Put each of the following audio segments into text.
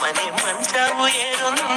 ಮನೆ ಮಂಚವು ಏರೊಂದು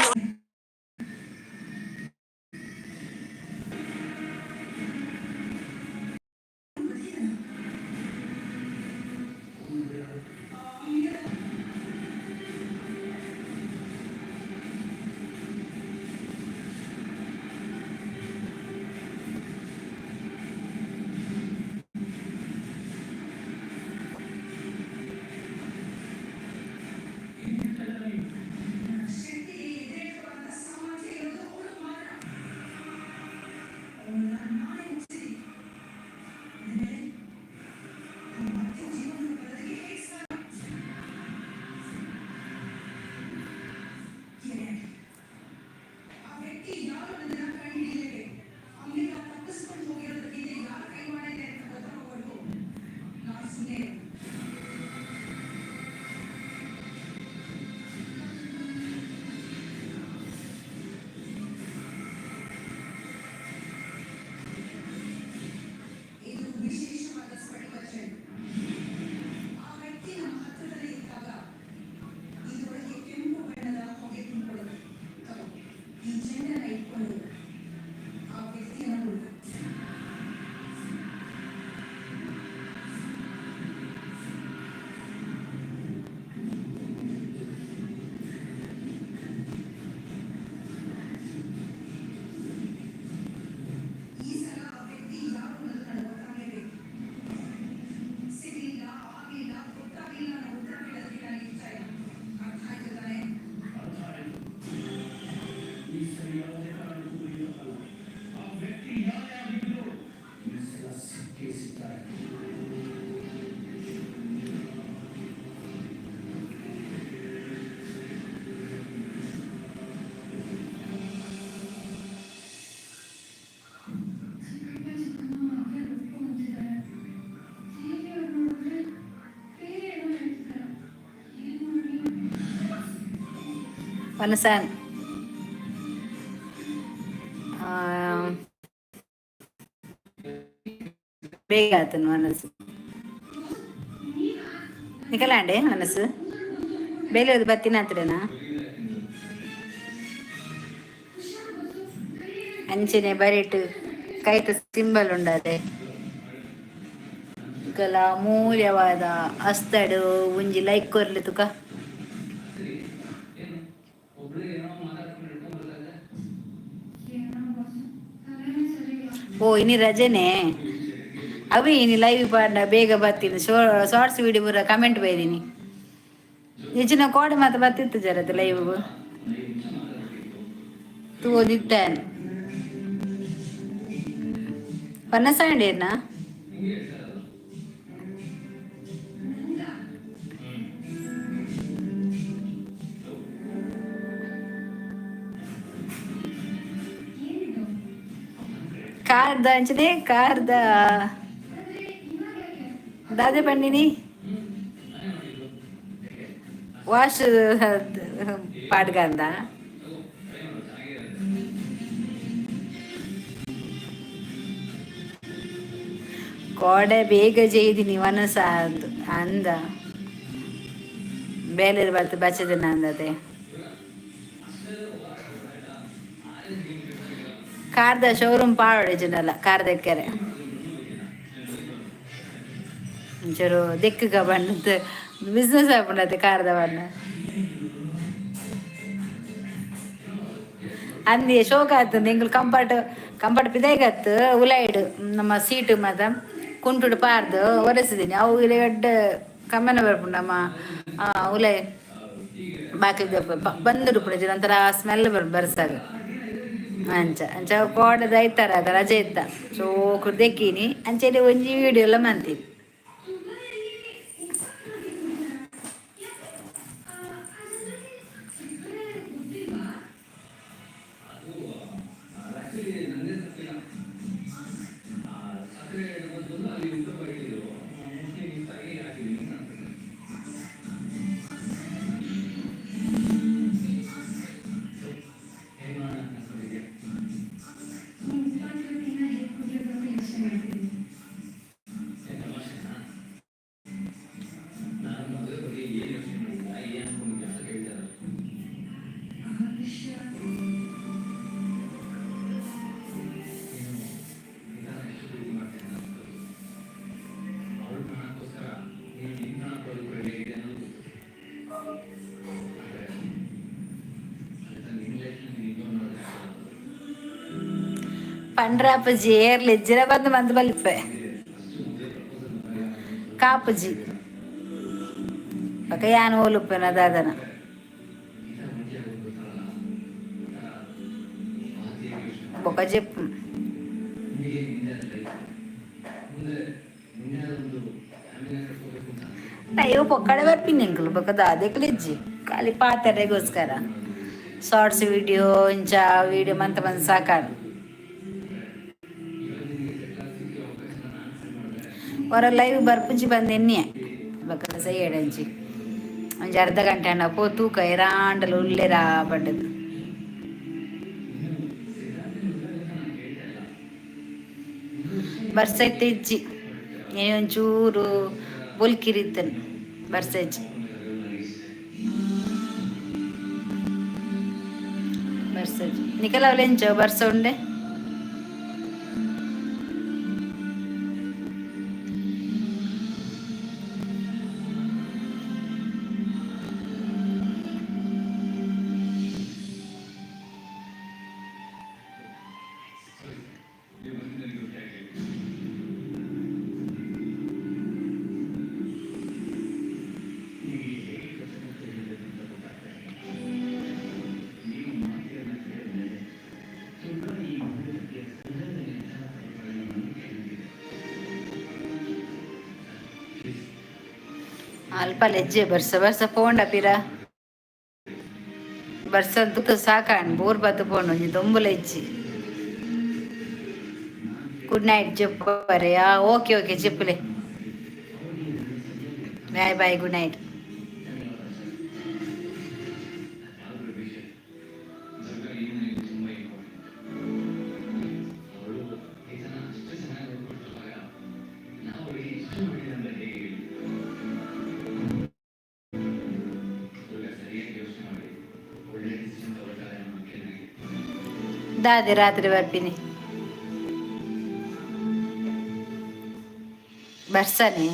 ಮನಸ್ಸನ್ ಬೇಗ ಆತನು ಮನಸ್ಸು ನಿಕಲಾಂಡೆ ಮನಸ್ಸು ಬೇಲೆ ಬತ್ತಿನ ಹತ್ರನಾ ಅಂಚನೆ ಬರಿಟ್ ಕೈತ ಸಿಂಬಲ್ ಉಂಡದೆ ಕಲ ಅಮೂಲ್ಯವಾದ ಅಸ್ತಡು ಒಂಜಿ ಲೈಕ್ ಕೊರ್ಲಿ ತುಕ ಓ ಇನಿ ರಜೆನೆ ಅವಿ ಇನಿ ಲೈವ್ ಪಾಂಡ ಬೇಗ ಬರ್ತೀನಿ ಶಾರ್ಟ್ಸ್ ವಿಡಿಯೋ ಪೂರ ಕಮೆಂಟ್ ಬೈದಿನಿ ಹೆಚ್ಚಿನ ಕೋಡೆ ಮಾತ್ರ ಬರ್ತಿತ್ತು ಜರದು ಲೈವ್ ತೂ ಓದಿತ್ತಾನೆ ಪನ್ನಸಾಂಡೇನಾ ಕಾರ್ದ ಅಂಚನೆ ಕಾರ್ದ ದಾದೆ ಪಂಡಿನಿ ವಾಶ್ ಪಾಡ್ಗಂದ ಕೋಡೆ ಬೇಗ ಜೈದಿನಿ ವನಸ ಅಂದ ಬೇಲೆ ಬರ್ತು ಬಚ್ಚದನ ಅಂದದೆ ಕಾರ್ದ ಶೋರೂಮ್ ಪಾಡೋಡೆ ಜನಲ್ಲ ಕಾರ್ದಕ್ಕೆರೆ ಒಂಚೂರು ದಿಕ್ಕಗ ಬಣ್ಣದ ಬಿಸ್ನೆಸ್ ಆಗ್ಬಿಡತ್ತೆ ಕಾರ್ದ ಬಣ್ಣ ಅಂದಿ ಶೋಕ ಆಗ್ತದೆ ಎಂಗಳು ಕಂಫರ್ಟ್ ಪಿದಾಗತ್ತು ಉಲಾಯ್ಡು ನಮ್ಮ ಸೀಟು ಮಾತ ಕುಂಟುಡು ಪಾರ್ದು ಒರೆಸಿದ್ದೀನಿ ಅವು ಇಲೆಗಡ್ಡ ಕಮ್ಮನ ಬರ್ಪುಂಡು ನಮ್ಮ ಉಲಾಯ್ ಬಾಕಿ ಬಂದು ಪುಣ ಒಂಥರ ಸ್ಮೆಲ್ ಬರ್ಸಾಗ ಅಂಚ ಅಂಚ ಕೋಡದ ಐತಾರ ಅದ ರಜೆ ಇತ್ತ ಸೋಕುಡು ದೆಕ್ಕೀನಿ ಅಂಚೆಡೆ ಒಂಜಿ ವಿಡಿಯೋ ಎಲ್ಲ ಮಂತೀನಿ ಪಂಡ್ರಾಪಜಿ ಏರ್ಲಿ ಎಜ್ಜಿರ ಬಂದು ಮಂದು ಬಲಿಪೆ ಕಾಪುಜಿ ಪಕ್ಕ ಯಾನು ಓಲುಪ್ಪೆನ ದಾದನ ಬೊಕ ಜೆಪ್ಪು ಅಯ್ಯೋ ಪೊಕ್ಕಡೆ ಬರ್ಪಿನಿ ಅಂಕಲ್ ಬೊಕ ದಾದೆಕ್ಲೆಜ್ಜಿ ಖಾಲಿ ಪಾತೆರೆಗೋಸ್ಕರ ಶಾರ್ಟ್ಸ್ ವಿಡಿಯೋ ಇಂಚ ವಿಡಿಯೋ ಮಂತ ಮಂತ್ ಸಾಕಾಡು ಹೊರ ಲೈವ್ ಬರ್ಪುಜಿ ಬಂದೆನ್ನಿ ಬೊಕ ಸೈಯಡಂಚಿ ಒಂಜಿ ಅರ್ಧ ಗಂಟೆ ಅಣ್ಣ ಪೋ ತೂಕ ಎರಾಂಡಲ ಉಲ್ಲೆರಾ ಪಡ್ಡದು ಬರ್ಸೈತೆ ಇಜ್ಜಿ ಏ ಒಂಚೂರು ಬೊಲ್ಕಿರಿತ್ತನು ಬರ್ಸಜ್ಜಿ ಬರ್ಸಜ್ಜಿ ನಿಕಲ ಅವಲೆಂಚ ಬರ್ಸ ಉಂಡೆ ಅಲ್ಪ ಲೆಜ್ಜೆ ಬರ್ಸ ಪೋಂಡ ಪಿರ ಬರ್ಸದ್ದು ಸಾಕಾಣ್ ಬೋರ್ ಬತ್ತು ಪೋಂಡು ಒಂಜಿ ದೊಂಬುಲ ಇಜ್ಜಿ ಗುಡ್ ನೈಟ್ ಜಪ್ಪರೆ ಓಕೆ ಓಕೆ ಜಪ್ಪುಲೆ ಬಾಯ್ ಬಾಯ್ ಗುಡ್ ನೈಟ್ ದಾದೆ ರಾತ್ರಿ ಬರ್ತೀನಿ ಬರ್ಸನೆ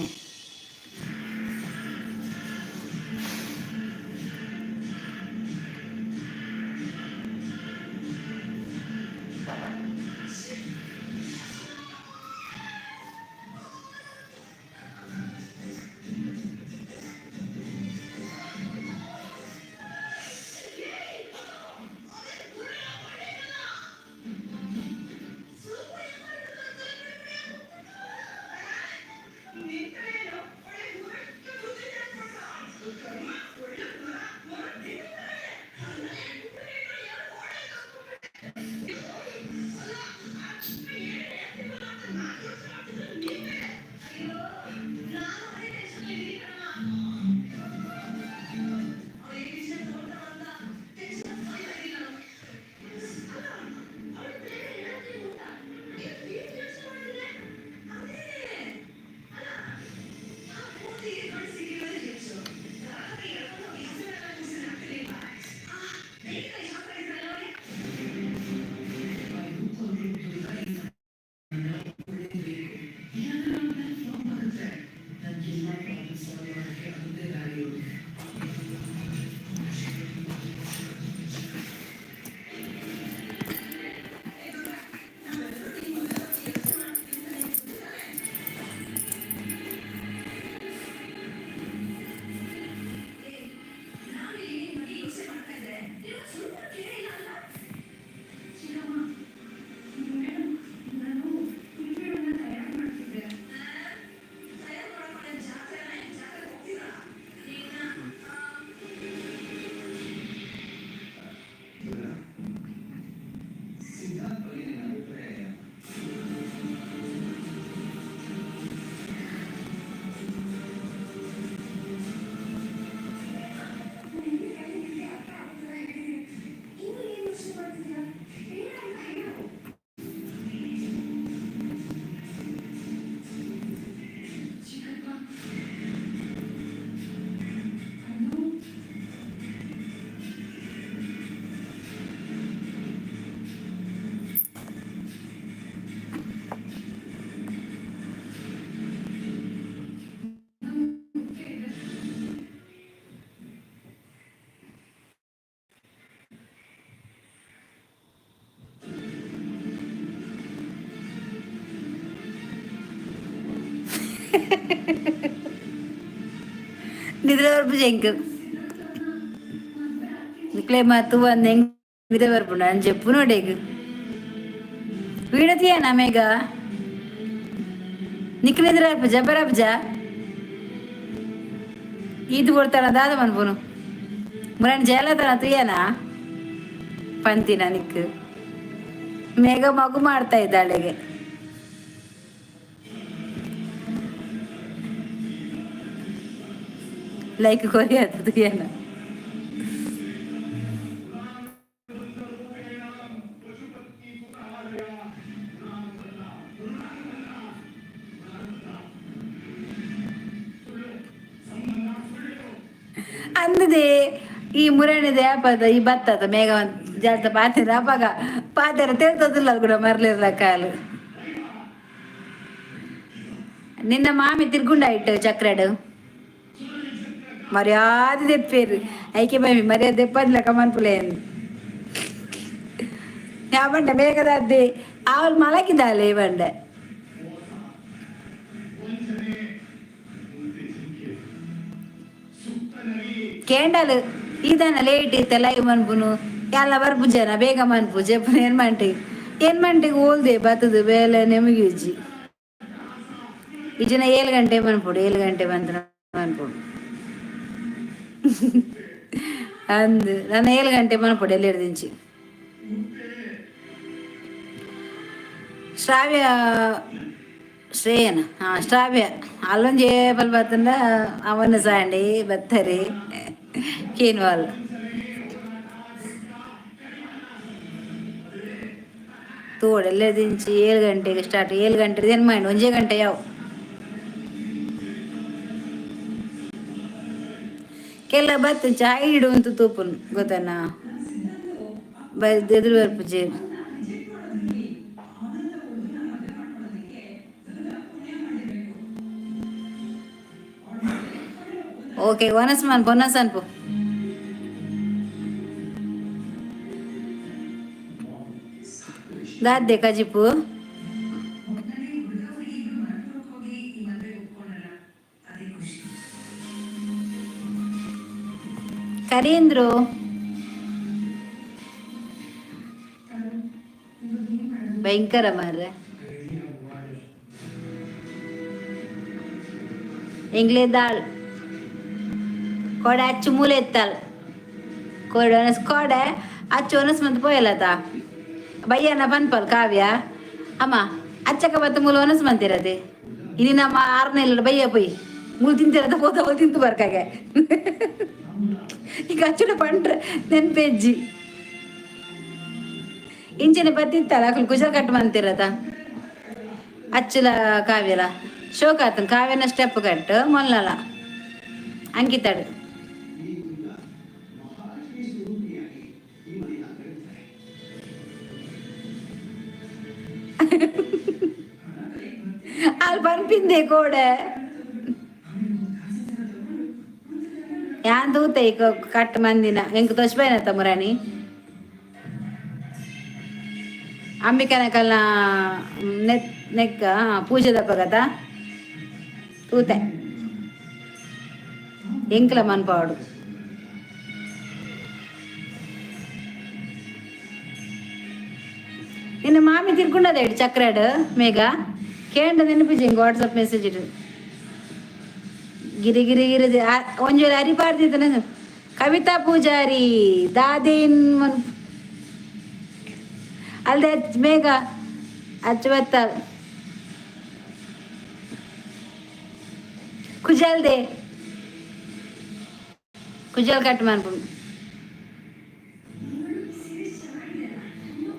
నిద్ర వరపు చెంకు ఇట్లే మత్తు వంద నిద్ర వరపు అని చెప్పు నోడేకు వీడతీయనా మేఘ నీకు నిద్ర వరపుజా బరపుజా ಈದು ಕೊಡ್ತಾನ ದಾದ ಮನ್ಪುನು ಮುರನ್ ಜಯಲತನ ತುಯ್ಯನ ಪಂತಿನ ನಿಕ್ ಮೇಘ ಮಗು ಮಾಡ್ತಾ ಇದ್ದಾಳೆಗೆ ಲೈಕ್ ಕೊರಿಯಾದ ತುಯ್ಯನ ಅಂದದೆ ಈ ಮುರಣಿದೆ ಆಪದ ಈ ಭತ್ತದ ಮೇಘ ಜಾಸ್ತಿ ಪಾತಿರ ಅಪ್ಪಾಗ ಪಾತಿರ ತಿಳ್ತದಿಲ್ಲ ಕೂಡ ಮರ್ಲಿರ್ಲ ಕಾಲು ನಿನ್ನ ಮಾಮಿ ತಿರ್ಗುಂಡಾಯ್ತು ಚಕ್ರಡು ಮರ್ಯಾದೆ ತೆಪ್ಪೇರು ಐಕೆ ಮಾಮಿ ಮರ್ಯಾದೆ ತೆಪ್ಪದ್ಲ ಕಮನ್ಪುಲೆ ಯಾ ಬಂಡ ಮೇಘದಾದ್ದೆ ಅವಳು ಮಲಗಿದ್ದಾಳೆ ಬಂಡ ಕೇಂಡಲ್ ಇದನ್ನ ಲೇಟ್ ಇತ್ತ ಲೈವ್ ಮನ್ಪುನು ಎಲ್ಲ ಬರ್ಪುಜನ ಬೇಗ ಮನ್ಪು ಜಪ್ಪು ಏನ್ ಮಂಟಿಗೆ ಹೋಲ್ದೆ ಬತ್ತದು ಬೇಲೆ ನೆಮಗಿಜ್ಜಿ ಇಜನ 7 ಗಂಟೆ ಮನ್ಪುಡು 7 ಗಂಟೆ ಬಂತ ಮನ್ಪುಡು ಅಂದು ನನ್ನ 7 ಗಂಟೆ ಮನ್ಪುಡು ಎಲ್ಲ ಹಿಡ್ದಿಂಚಿ ಶ್ರಾವ್ಯ ಶ್ರೇಯನ ಶ್ರಾವ್ಯ ಅಲ್ಲೊಂದು ಏಪಲ್ ಬತ್ತಂಡ ಅವನ ಸಾಂಡಿ ಬತ್ತರಿ ಕೇನ್ವಾಲ್ ತೋಡೆಲ್ಲ ದಿಂಚಿ 7 ಗಂಟೆಗೆ ಸ್ಟಾರ್ಟ್ 7 ಗಂಟೆ ಏನು ಮಾಡಿ 1 ಗಂಟೆ ಯಾವ ಕೆಲ ಬತ್ತು ಚಾಯ್ ಇಡುವಂತ ತೂಪುನು ಗೊತ್ತನ ಎದುರು ಬರ್ಪುಜಿ ಓಕೆ ಒನಸ್ ಮನ್ ಬೊನಸ್ ಅನ್ಪು ದಾದ್ದೆ ಕಜಿಪು ಕರೀಂದ್ರು ಭಯಂಕರ ಮಾರ್ರೆ ಎಂಗ್ಲೇ ದಾಳ್ ಕೋಡೆ ಅಚ್ಚು ಮೂಲೆ ಎತ್ತಾಳ ಕೋಡೆ ಒನಸ್ ಕೋಡೆ ಅಚ್ಚು ಒನಸ್ ಮಂತ್ ಪೋಯಲ್ಲತ ಬಯ್ಯನ ಪನ್ಪಲ್ ಕಾವ್ಯ ಅಮ್ಮ ಅಚ್ಚಕ ಬತ್ತ ಮೂಲ ಒನಸ್ ಮಂತಿರದೆ ಇನಿ ನಮ್ಮ 6ನೇ ಇಲ್ಲ ಬಯ್ಯ ಪೊಯ್ ಮೂಲು ತಿಂತಿರದ ಹೋದ ತಿಂತು ಬರ್ಕಾಗೆ ಈಗ ಅಚ್ಚುನ ಪಂಡ್ರೆ ನೆನ್ಪೆಜ್ಜಿ ಇಂಚಿನ ಬತ್ತಿತ್ತಲ್ಲ ಅಕ್ಕಲು ಕುಶಲ್ ಕಟ್ ಮಂತಿರದ ಅಚ್ಚಲ ಕಾವ್ಯಲ ಶೋಕ ಆತನ ಕಾವ್ಯನ ಸ್ಟೆಪ್ ಕಟ್ ಮೊಲ್ಲಲ ಅಂಕಿತಾಡು ಅಲ್ಲಿ ಪನ್ಪಿಂದೆ ಕೋಡೆ ಯಾನ್ ತೂತೆ ಈಗ ಕಟ್ ಮಂದಿನ ಎಂಕ್ ತೊಚ್ಬೈನತ್ತ ಮುರಾಣಿ ಅಂಬಿಕನ ಕಲ್ನ ನೆಕ್ಕ ಪೂಜೆ ದಪ್ಪಗತ ತೂತೆ ಎಂಕ್ಲ ಮನ್ಪಾಡು ನಿನ್ನ ಮಾಮಿ ತಿರ್ಕೊಂಡದ ಇಡು ಚಕ್ರಾಡು ಮೇಘ ಕೇಂದ್ರ ನೆನಪಿಜಿ ಹಿಂಗೆ ವಾಟ್ಸಪ್ ಮೆಸೇಜ್ ಇಡು ಗಿರಿ ಗಿರಿ ಗಿರಿ ಒಂಜೋರು ಅರಿಪಾಡ್ತಿದ್ದಾನೆ ಕವಿತಾ ಪೂಜಾರಿ ದಾದೇನ್ ಮನ್ ಅಲ್ದೆ ಮೇಘ ಅಚ್ಚುವತ್ತ ಕುಜಲ್ದೆ ಕುಜಲ್ ಕಟ್ ಮನ್ಪು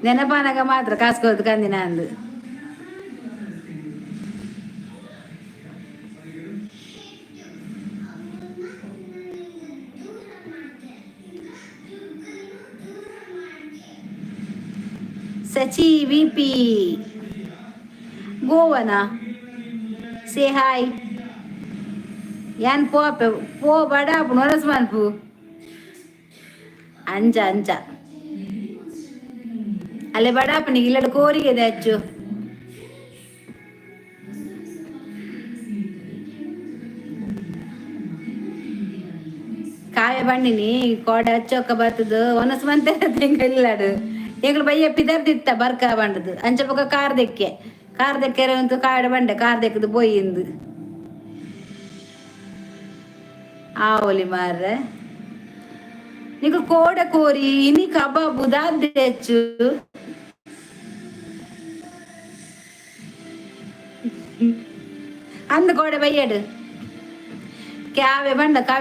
ನೆನಪಾನಾಗ ಮಾತ್ರ ಕಾಸ್ಕೋದು ಕಂದಿನ ಅಂದು ಸಚಿ ವಿಪಿ ಗೋವನ ಸೇ ಹಾಯ್ ಯಾನ್ ಪೋಪೆ ಪೋ ಬಡಾಪು ನೊರಸ್ ಮನ್ಪು ಅಂಚ ಅಂಚ ಅಲ್ಲೇ ಬಡಾಪನಿಗೆ ಇಲ್ಲಡ ಕೋರಿಗೆ ಹಚ್ಚು ಕಾಯ ಬಂಡಿನಿ ಕೋಡೆ ಹಚ್ಚೋಕ ಬರ್ತದ ಒನಸ್ ಮಂತೆ ತಿಂಗ ಇಲ್ಲಾಡು ಎಂಗ್ಳು ಬಯ್ಯ ಪಿದರ್ದಿತ್ತ ಬರ್ಕ ಬಂಡದು ಅಂಚ ಪಕ್ಕ ಕಾರ್ ದೆಕ್ಕೆರೆ ಅಂತೂ ಕಾಡ ಬಂಡೆ ಕಾರ್ ದೆಕ್ಕದು ಪೋಯಿಂದು ಆ ಒಲಿ ಮಾರ್ರೆ నీకు కోడ కోరి నీ కబాబు తెచ్చు ಅಂದು ಕೋಡೆ ಬೈಯಡು ಕಾವೆ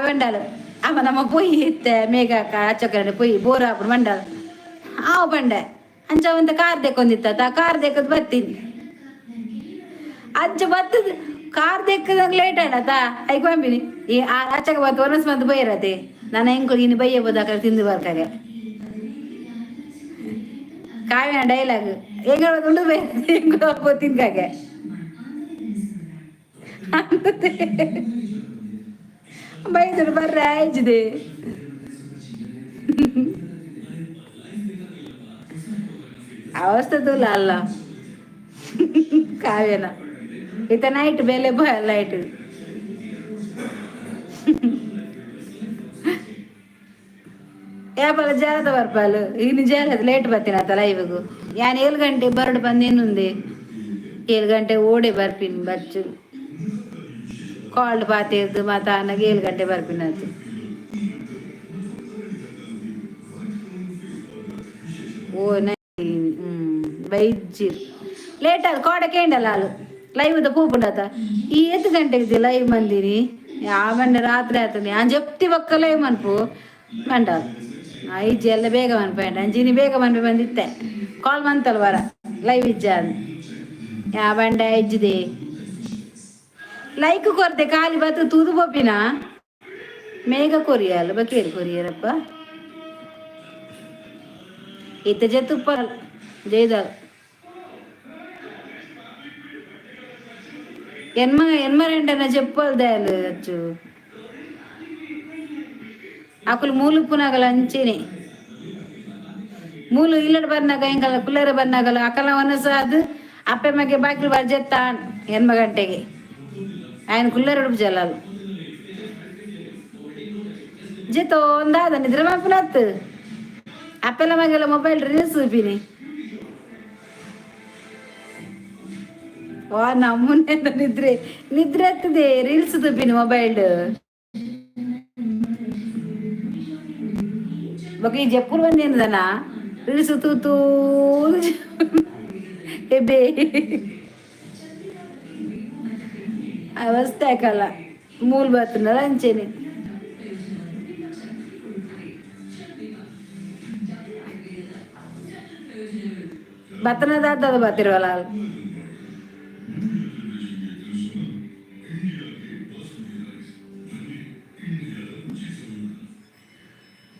ಬಂಡಾಲು ಅಮ್ಮ ನಮ್ಮ ಪೊಯ್ಯಿ ಇತ್ತೆ ಮೇಘ ಹಚ್ಚೋಕರೆ ಪೊಯ್ಯಿ ಬೋರ್ ಹಾಪುಡು ಬಂಡಾಲು ಆವು ಬಂಡೆ ಅಂಚ ಒಂದು ಕಾರ್ ದೆಕ್ಕೊಂದಿತ್ತ ಕಾರ್ ದೆಕ್ಕದು ಬರ್ತೀನಿ ಅಂಚ ಬರ್ತದ ಕಾರ್ ದೆಕ್ಕದಂಗೆ ಲೇಟ್ ಆಡತಾ ಐಕ್ ಬಂಬಿನಿ ಈ ಆಚೆಗೆ ಬತ್ತು ಒನಸ್ ಮಂತ್ ಬೈರತೆ ನಾನು ಹೆಂಗ್ ಇನ್ನು ಬೈಯ ಬೋದಾಕ ತಿಂದು ಬರ್ಕಾಗೆ ಕಾವ್ಯ ಡೈಲಾಗ್ ಹೆಂಗ ಉಂಡು ಹೆಂಗ ತಿನ್ಕಾಗೆ ಬೈದ್ರು ಬರ್ರೆ ಆಯ್ಜಿದೆ ಅವಸ್ಥೆ ತೂಲ ಅಲ್ಲ ಕಾವ್ಯನ ಇತ ನೈಟ್ ಬೇಲೆ ಲೈಟ್ ಯಾಪಲ್ಲ ಜಾರದ ಬರ್ಪಾಲು ಇನ್ನು ಜಾರದ ಲೇಟ್ ಬರ್ತೀನಿ ಆತಲ್ಲ ಇವಾಗ ಯಾನ್ 7 ಗಂಟೆ ಬರಡು ಬಂದೇನುಂದೆ 7 ಗಂಟೆ ಓಡೆ ಬರ್ಪಿನ್ ಬಚ್ಚು ಕಾಲ್ಡ್ ಪಾತಿರ್ದು ಮಾತ ಅನ್ನಗೆ 7 ಗಂಟೆ ಬರ್ಪಿನ ಅದು ಓ ಬೈಜ್ಜಿರ್ ಲೇಟ್ ಆದ ಕೋಡ ಕೇಂಡಲ್ಲ ಹಾಲು ಲೈವ್ದ ಪೂಪುಂಡತ ಈ 8 ಗಂಟೆಗೆ ಲೈವ್ ಮಂದಿನಿ ಯಾವಂಡ ರಾತ್ರಿ ಆತನಿ ಆ ಜಪ್ತಿ ಬಕ್ಕ ಲೈವ್ ಮನ್ಪು ಮಂಡಾಲ್ ಐಜಿ ಎಲ್ಲ ಬೇಗ ಮನ್ಪಂಡ ಅಂಜಿನಿ ಬೇಗ ಮನ್ಪೆ ಬಂದಿತ್ತೆ ಕಾಲ್ ಮಂತಲ್ ವರ ಲೈವ್ ಇಜ್ಜ ಯಾವಂಡ ಇಜ್ಜಿದೆ ಲೈಕ್ ಕೊರತೆ ಖಾಲಿ ಬತ್ತು ತೂದು ಬೊಪ್ಪಿನ ಮೇಘ ಕೊರಿಯಲ್ಲ ಬಕೇರಿ ಕೊರಿಯರಪ್ಪ ಇತ್ತ ಜತ್ತುಪ್ಪ ಜೈದಾಲ್ ఎన్మరెండన చెప్పాలి దయాలు వచ్చు అకులు మూలు పునగల అంచిని ಮೂಲು ಇಲ್ಲಡ್ ಬರ್ನಾಗ ಹೆಂಗಲ್ಲ ಕುಲ್ಲರ ಬರ್ನಾಗಲ್ಲ ಅಕಲ ಒನಸಾದು ಅಪ್ಪೆ ಮಗೆ ಬಾಗಿಲು ಬರ್ಜೆತ್ತಾನ್ 8 ಗಂಟೆಗೆ ఆయన ಕುಲ್ಲರ ಉಡುಪು ಜಲಾಲು ಜೆತ್ತೋ ಒಂದಾದ ನಿದ್ರೆ ಮಾಪುನತ್ತು ಅಪ್ಪೆಲ್ಲ ಮಗೆಲ್ಲ ಮೊಬೈಲ್ ರೀಲ್ಸ್ ಸೂಪಿನಿ ವಾ ನಮ್ಮನೆ ನಿದ್ರೆ ಆಗ್ತದೆ ರೀಲ್ಸ್ ತುಪ್ಪಿನಿ ಮೊಬೈಲ್ ಬಕ ಈ ಜಪ್ಪುರ್ ಬಂದೇನದನ ರೀಲ್ಸ್ ತೂತೂ ಎಬೆ ಅವಸ್ಥೆ ಆಕಲ್ಲ ಮೂಲ್ ಬರ್ತನಲ್ಲ ಅಂಚೇನಿ ಬತ್ತನದಾದ ಬರ್ತಿರುವಲ್ಲ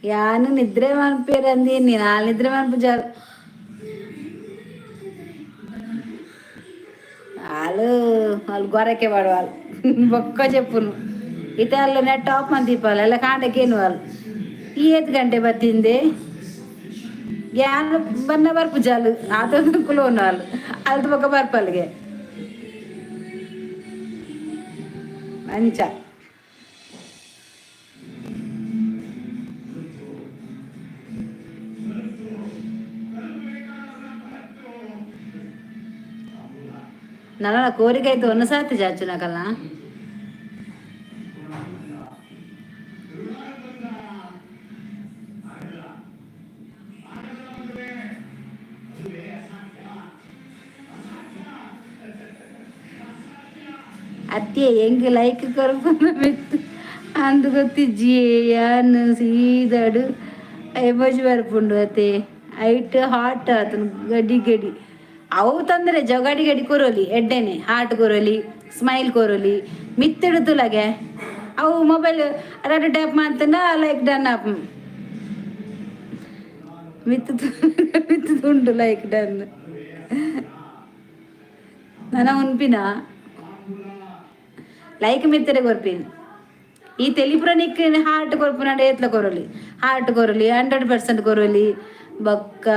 ಯಾನು ನಿದ್ರೆ ಮನ್ಪೇರು ಅಂದೀನಿ ನಾನು ನಿದ್ರೆ ಮನ್ಪು ಜಾಲ వాళ్ళు గొర్రెకే వాడు వాళ్ళు ఒక్క చెప్పును ఇతరులు నెట్ టాప్ అని తిప్పాలి అలా కాండకేను వాళ్ళు ఈ 8 గంಟೆ ಬತ್ತಿಂದೆ ಜ್ಞಾನ ಬನ್ನ ಬರ್ಪು ಜಾಲು ಆತಂಕುಲು వాళ్ళు ಅಲ್ದ ಪಕ್ಕ ಬರ್ಪಲ್ಗೆ ಮಂಚ ನನ್ನ ಕೋರಿಕೆ ಆಯ್ತು ಒಂದು ಸಾತಿ ಜಾಚು ನಾಕಲ್ಲ ಅತ್ತೆ ಹೆಂಗ್ ಲೈಕ್ ಕರ್ಕೊಂಡು ಅಂದು ಗೊತ್ತಿಜ್ಜಿ ಯಾನು ಸೀದಾಡು ಎಮೋಜಿ ಬರ್ಪುಂಡು ಅತ್ತೆ ಐಟ್ ಹಾಟ್ ಆತನು ಗಡಿ ಅವು ತಂದ್ರೆ ಗಡಿ ಗಡಿ ಕೊರೋಲಿ ಎಡ್ಡೆನೆ ಹಾರ್ಟ್ ಕೊರೋಲಿ ಸ್ಮೈಲ್ ಕೊರೋಲಿ ಮಿತ್ತಿಡು ತುಲಗೆ ಅವು ಮೊಬೈಲ್ ಅಡ ಟ್ಯಾಪ್ ಮಾಡ್ತಾನ ಲೈಕ್ ಡನ್ ಅಪ್ ಮಿತ್ತುಂಡು ಲೈಕ್ ಡನ್ ನನ್ನ ಉನ್ಪಿನ ಲೈಕ್ ಮಿತ್ತರೆ ಕೊರ್ಪಿನ ಈ ತೆಲಿಪುರನಿಕ್ ಹಾರ್ಟ್ ಕೊರ್ಪುನಾಡ ಏತ್ಲ ಕೊರೋಲಿ ಹಾರ್ಟ್ ಕೊರೋಲಿ 100% ಕೊರೋಲಿ ಬಕ್ಕ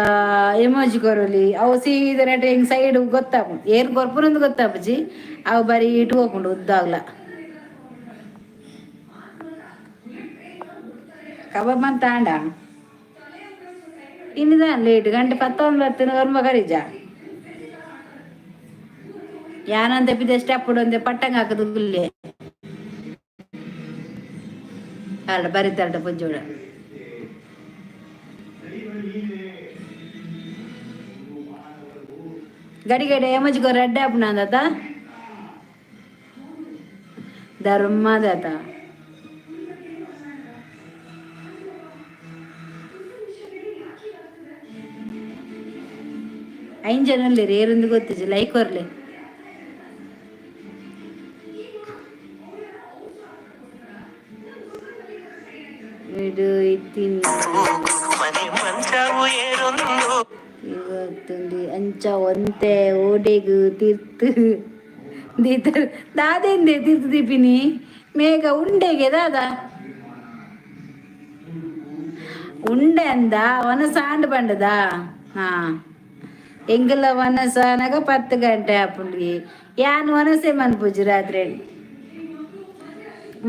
ಎಮೋಜಿ ಕೊರೋಲಿ ಅವು ಸೀದ ನೆಟ್ ಹಿಂಗೆ ಸೈಡ್ ಗೊತ್ತಾಪು ಏನ್ ಕೊರ್ಪುನಂದು ಗೊತ್ತಾಪಜಿ ಅವು ಬರೀ ಇಟ್ಟು ಹೋಗ್ಕೊಂಡು ಉದ್ದಾಗ್ಲ കബാബ് താണ്ട ഇനിதான் ലേറ്റ് ಗಂಟೆ 19 வருമ്പ ಕರೀಜ ಯಾನಂತ ಬಿದ್ದ ಸ್ಟೆಪ್ ಒಂದೆ ಪಟ್ಟಂಗ ಹಾಕದಿಲ್ಲೇ ಅಲ್ಲ ಬರಿತಾಳ ಪುಜ್ಜೋಳ ಗಡಿ ಗಡಿ ಎಮಜ್ಗೋ ರೆಡ್ಡೆ ಅಪ್ಪನಂದತ ಧರ್ಮದತ ಐಂಜನಲ್ಲಿ ರೇರಿಂದ ಗೊತ್ತಿಜಿ ಲೈಕ್ ವರ್ಲೆ വീട് ಮನೆ ಮಂಚವು ಏರೊಂದು ಇವತ್ತೊಂದು ಅಂಚ ಒಂತೆ ಓಡೆಗು ತಿರ್ತು ದೀತರ್ ದಾದೆಂದೆ ತಿರ್ತು ದೀಪಿನಿ ಮೇಘ ಉಂಡೆಗೆ ದಾದ ಉಂಡೆ ಅಂದ ವನಸ ಆಂಡ್ ಬಂಡದ ಹಾ ಎಂಗಲ ವನಸನಗ 10 ಗಂಟೆ ಆಪುಂಡಿ ಯಾನ್ ವನಸೆ ಮನ್ಪುಜಿ ರಾತ್ರಿ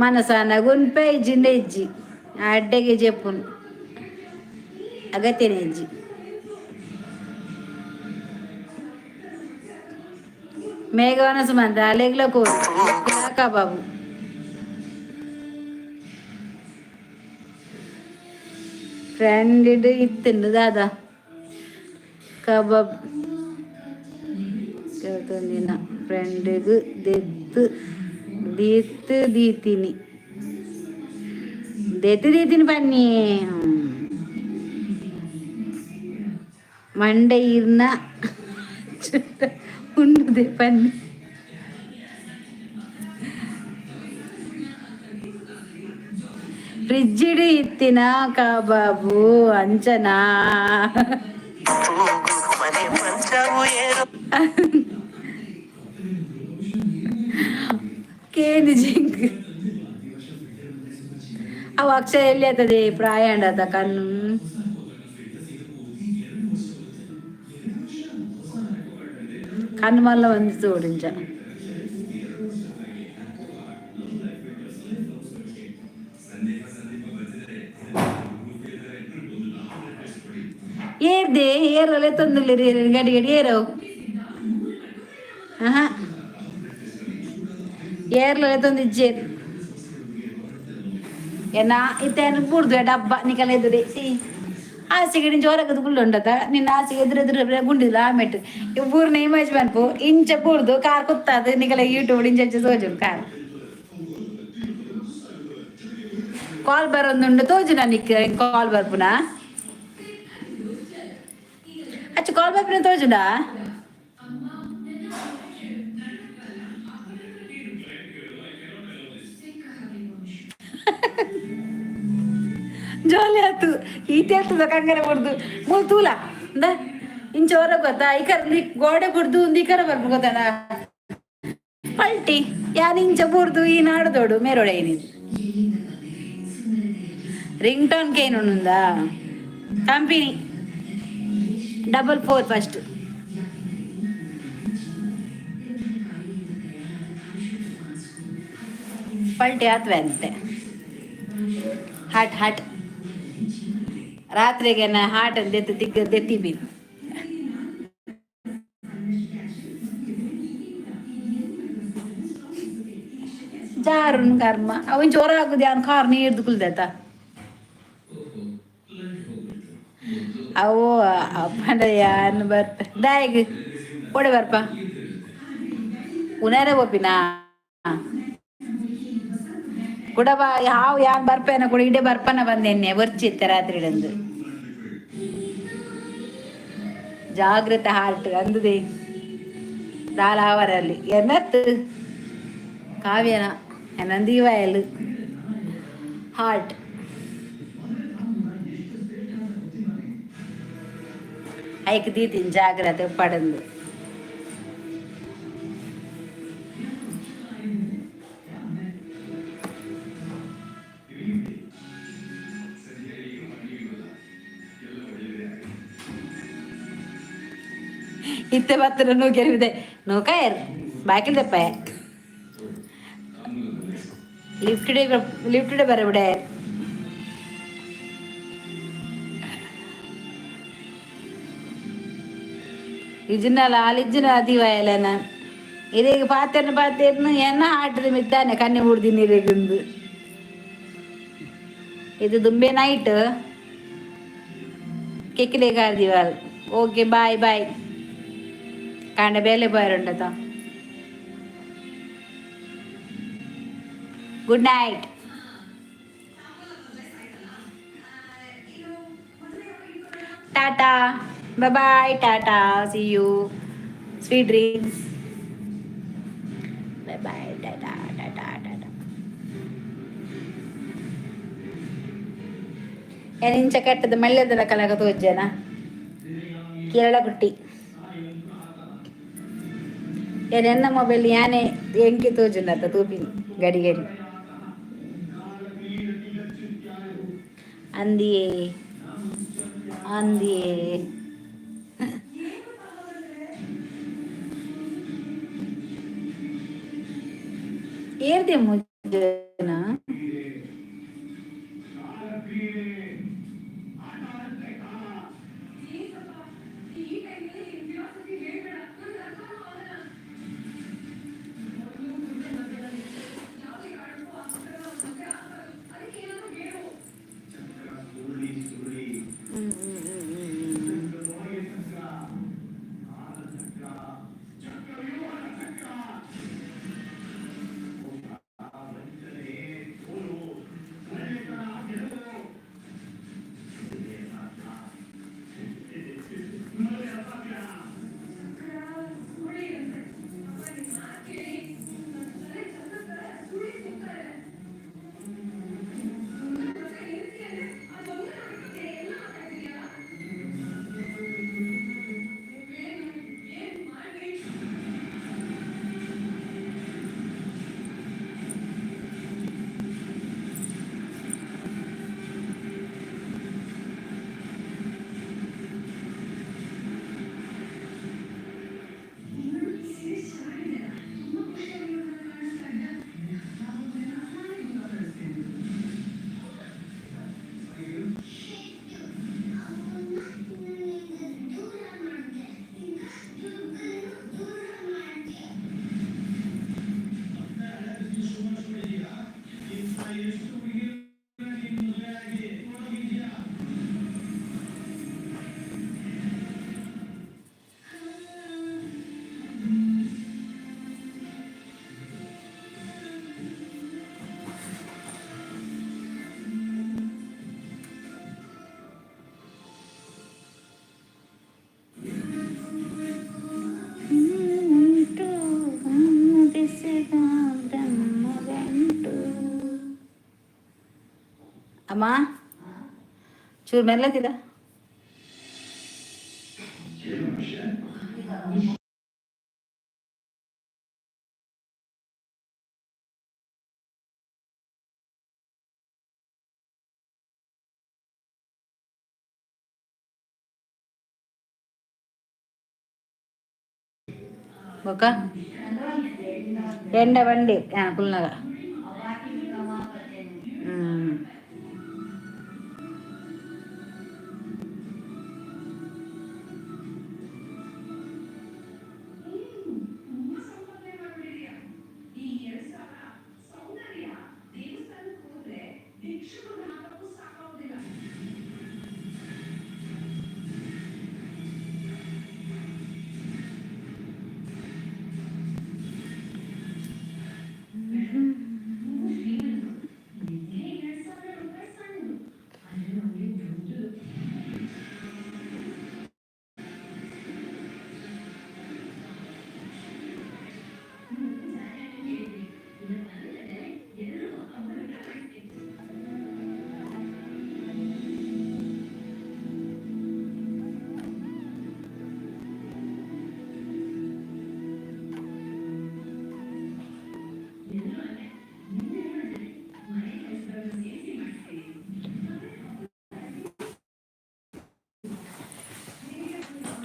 మనసానగా ఉన్పే ఇజ్జిండే ఇజ్జి అడ్డకి చెప్పును అగత్యనే ఇజ్జి మేఘవనసు మంది అలేగ్లో కోరు బాబు ಫ್ರೆಂಡ್ ಇತ್ತಿಂದು ದಾದಾ ಕಬಾಬ್ ಕೇಳ್ತಂದಿನ ಫ್ರೆಂಡಿಗೆ ದೀತೀನಿ ಬನ್ನಿ ಮಂಡೆ ಇರ್ನ ಉಂಡುದೆ ಬನ್ನಿ ಫ್ರಿಜ್ಜಿಡು ಇತ್ತಿನ ಕಬಾಬು ಅಂಚನಾ ಮನೆ ಮಂಚವು ಏರು ಕೇಂದು ಜಿಂಕ್ ಅವು ಅಕ್ಷರ ಎಲ್ಲಿ ಆಗ್ತದೆ ಪ್ರಾಯ ಅಂಡತ ಕಣ್ಣು ಕಣ್ಣು ಮಲ್ಲ ಒಂದು ತೋಡಿಂಚ ಏರ್ದೆ ಏರಲೆ ತೊಂದಿಲ್ಲ ಗಡಿ ಗಡಿ ಏರವು ಹಾ ಏರ್ಲೆ ತೊಂದಿಜ್ಜೇರು ಏನ ಇತ್ತೇನು ಬುಡ್ದು ಡಬ್ಬ ನಿಕಲ ಎದುರಿ ಹಾಸಿಗೆ ಜೋರಾಗದು ಗುಳ್ಳುಂಡದ ನಿನ್ನ ಹಾಸಿಗೆ ಎದುರೆದುರು ಗುಂಡಿಲ್ಲ ಆಮೆಟ್ಟು ಇವ್ರನ್ನ ಇಮೇಜ್ ಬಂತು ಇಂಚ ಬುಡ್ದು ಕಾರ್ ಕುತ್ತದು ನಿಕಲ ಯೂಟ್ಯೂಬ್ ಇಂಚ ತೋಜು ಕಾರ್ ಕಾಲ್ ಬರೋದುಂಡು ತೋಜು ನನಗೆ ಕಾಲ್ ಬರ್ಪುನಾ ಅಚ್ಚ ಕಾಲ್ ಬರ್ಪುನ ತೋಜುಡಾ ಜೋಲಿ ಆಯ್ತು ಈತೆ ಆಗ್ತದ ಕಂಗರ ಬಡ್ದು ಮೂಲ್ ತೂಲ ಅಂದ ಇಂಚ ಹೊರ ಗೊತ್ತಾ ಈ ಕರ ಗೋಡೆ ಬಡ್ದು ಒಂದು ಈ ಕರ ಬರ್ಬು ಗೊತ್ತಾನ ಪಲ್ಟಿ ಯಾನ್ ಇಂಚ ಬುಡ್ದು ಈ ನಾಡದೋಡು ಮೇರೋಡೆ ಏನಿದು ರಿಂಗ್ ಟೋನ್ ಕೇನುಂదా ಕಂಪನಿ 44 ಫಸ್ಟ್ ಪಲ್ಟಿ ಆತ್ವೆ ಅಂತೆ ಹಾಟ್ ರಾತ್ರಿಗೆ ಹಾಟ್ ಅಂತ ದೆತ್ತಿ ಜಾರುನ್ ಕರ್ಮ ಅವನ್ ಜೋರ ಆಗುದು ಯಾನ್ ಕಾರ್ ನೀರ್ದು ಕುಲ್ದೆತ ಅವು ಅಪ್ಪನ ಯಾನ್ ಬರ್ಪ ದಾಯಿಗ್ ಕೊಡೆ ಬರ್ಪ ಉನಾರ ಒಪ್ಪಿನ ಕುಡಬ ಯಾವ ಯಾನ್ ಬರ್ಪೇನ ಕೂಡ ಇಡೇ ಬರ್ಪನ ಬಂದೆನ್ನೆ ವರ್ಚಿತ್ತೆ ರಾತ್ರಿ ಹಿಡಂದು ಜಾಗ್ರತೆ ಹಾರ್ಟ್ ಅಂದುದೇ ದಾಲಾವರಲ್ಲಿ ಎನ್ನತ್ತು ಕಾವ್ಯನ ನಂದಿವಾಯಲು ಹಾರ್ಟ್ ಐಕ್ ದೀತಿನ್ ಜಾಗ್ರತೆ ಪಡಂದು ಇತ್ತೆ ಬತ್ತನ ನೂಗೆರಿದೆ ನೂಕಾಯರ್ ಬಾಕಿಲ್ ದಪ್ಪ ಲಿಫ್ಟ್ ಡೇ ಬರಬಿಡೆ ഇജിനല്ല ആലിജിന അതിവായലന ഇതേക്ക് പാത്തേർന്ന് എന്നെ ആട്ടത് മിത്താനെ കണ്ണി മൂടുതിന്നിരിക്കുന്നത് ഇത് ദുംബേനായിട്ട് കേക്കിലേക്ക് ആർദിവാൾ ഓക്കെ ബൈ ബൈ കാണ്ട ಬೇಲೆ പോയാലുണ്ടോ good night tata bye tata see you sweet dreams bye bye tata tata tata ಏನಿಂಚ ಕೆಟ್ಟದ್ದು ಮಳ್ಳೆದರ ಕಲಗ ತೋಜ್ಜನ ಕೇರಳ ಕುಟ್ಟಿ ಎನ್ನ ಮೊಬೈಲ್ ಯಾನೆ ಎಂಕಿ ತೋಜುಂಡತ ತೂಪಿನಿ ಗಡಿ ಗಡಿ ಅಂದಿಯೇ ಅಂದಿಯೇ ಏರ್ದೆ ಮುಜ್ಜನ ಅಮ್ಮ ಚೂರು ಮೆಲ್ಲದಿಲ್ಲ ಬೊಕ್ಕ ಎಂಡ ಬಂಡಿ ಕುಲ್ನಾಗ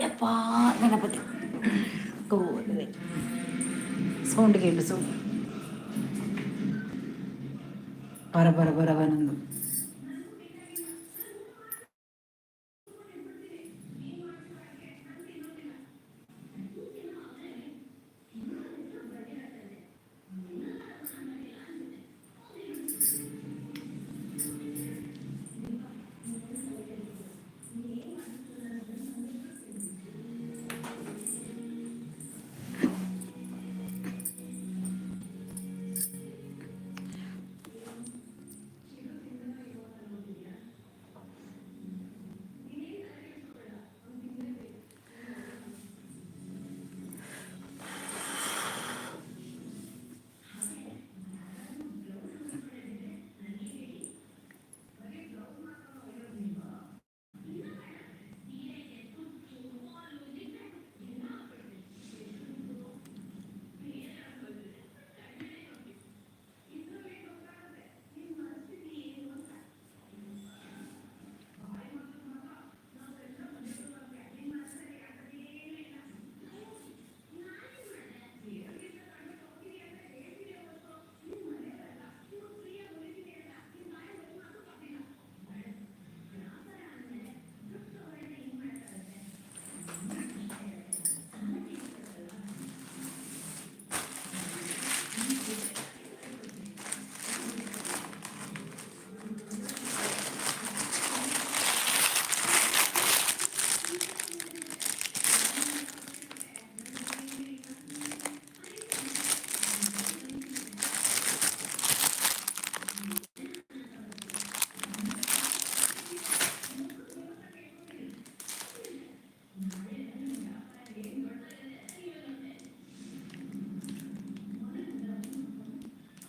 ಯಪ್ಪಾ ಗಣಪತಿ ಗೋದೆ ಸೌಂಡ್ ಕೇಳು ಸೌಂಡ್ ಬರ ಬರ ಬರವ ನಂದು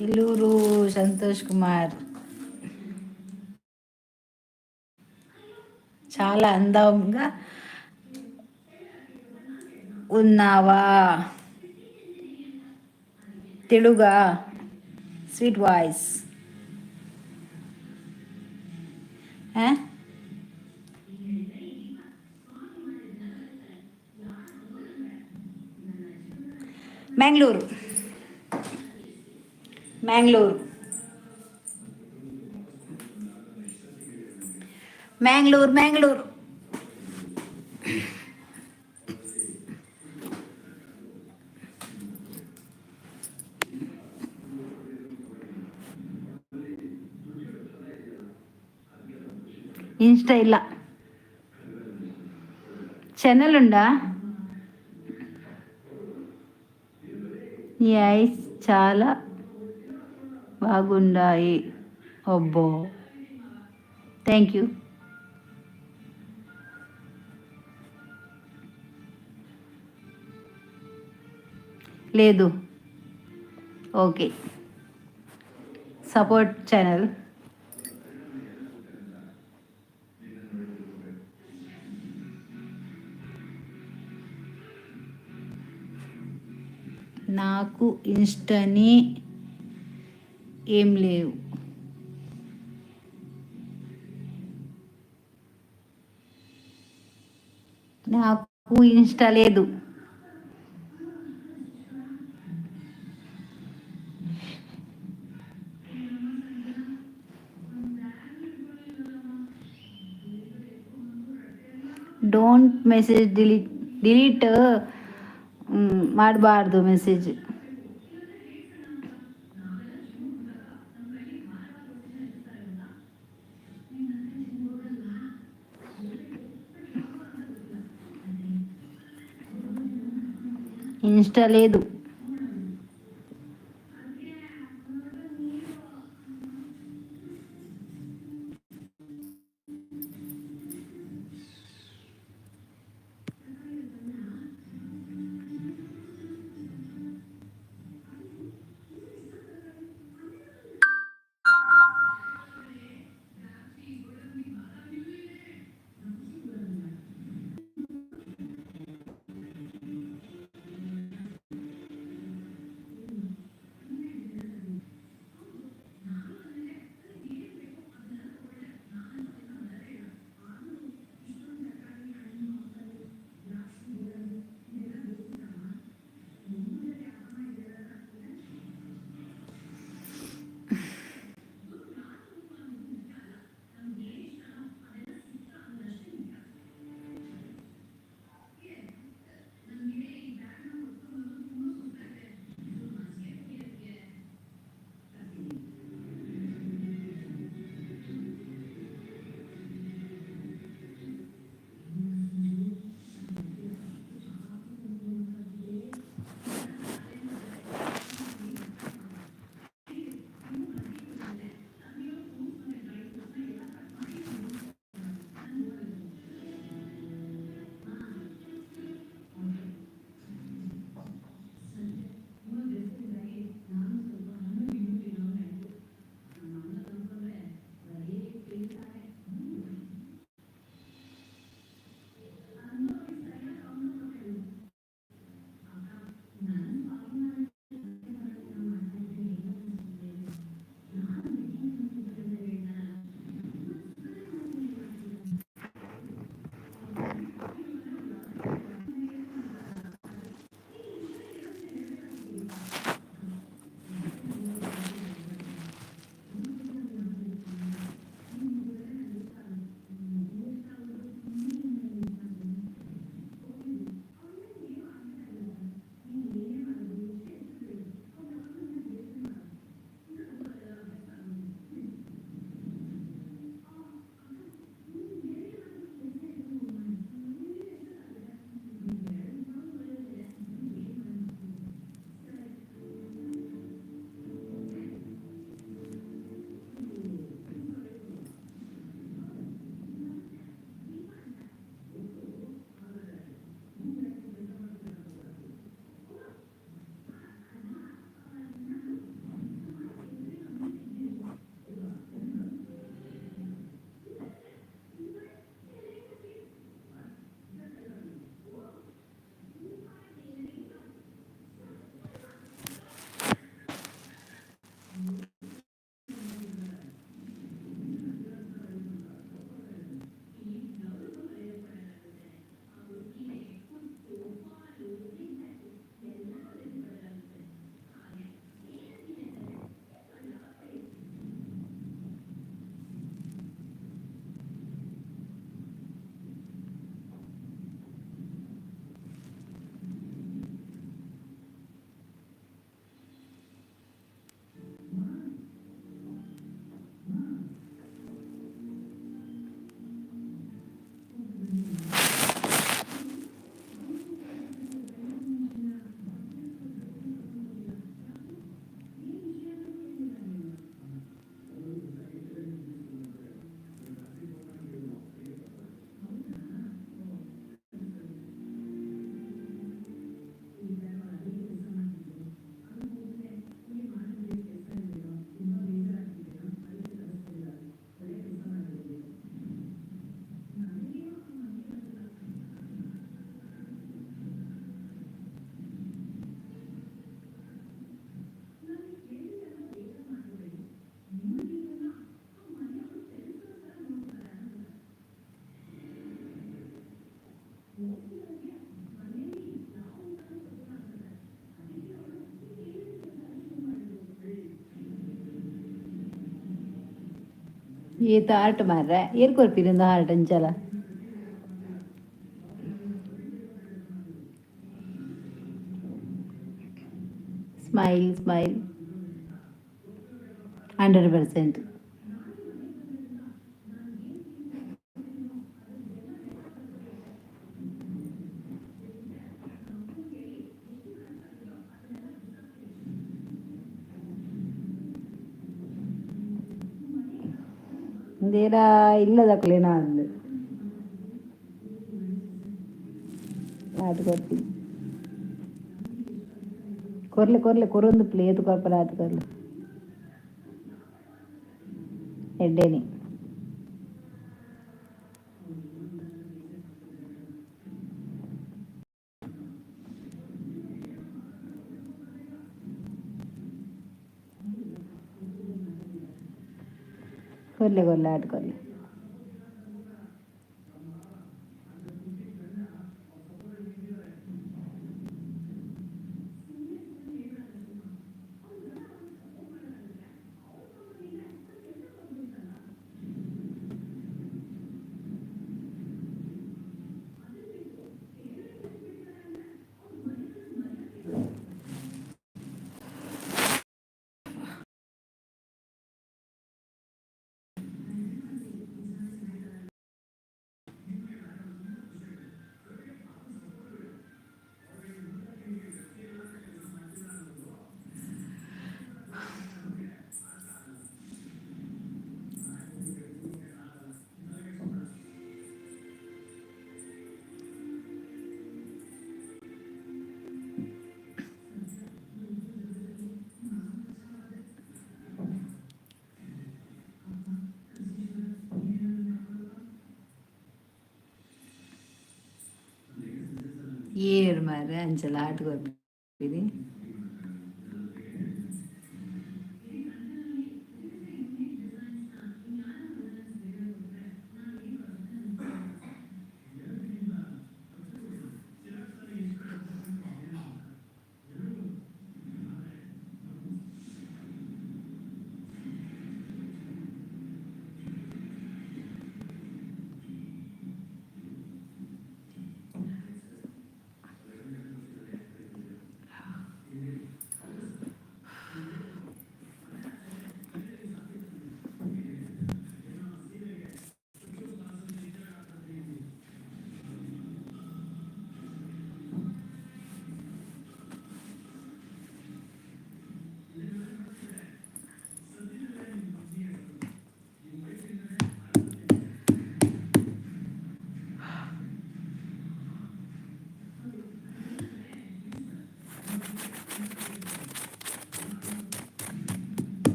ఇల్లూరు సంతోష్ కుమార్. చాలా అందంగా ఉన్నావా. తెలుగా sweet voice. Mangalore. Mangalore. Mangalore. Mangalore. Insta ఇలా ఛానల్ ఉందా. నీ ఐస్ చాలా బాగున్నాయి. అబ్బో, థ్యాంక్ యూ. లేదు. Okay, support channel. నాకు ఇన్స్టాని ఏం లేవు. నాకు ఇన్స్టా లేదు. ಡೋಂಟ್ ಮೆಸೇಜ್ ಡಿಲೀಟ್ ಮಾಡಬಾರ್ದು ಮೆಸೇಜ್. ఇన్స్టా లేదు. ये तो हार्ट मार रहा है ಏರ್ ಕೊರ್ಪಿರಿಂದ ಹಾರ್ಟ್ ಅಂಚಲ ಸ್ಮೈಲ್ ಸ್ಮೈಲ್ 100%. ಇಂದೇರ ಇಲ್ಲದಕ್ಕಲೇನ ಅಂದು ಅದು ಕೊರ್ತಿ ಕೊರ್ಲೆ ಕೊರ್ಲೆ ಕೊರೊಂದು ಪ್ಲೇಟ್ ಕೊರ್ಪಲ ಅದು ಕೊರ್ಲೆ ಎಡ್ಡೆನಿ ಕೊರ್ಲೆ ಕೊರ್ಲೆ ಆಟ ಕೊರ್ಲೆ ಏರ್ ಮಾರ್ರೆ ಅಂಚಲ ಆಟ ಕೊರ್ಪಿರಿ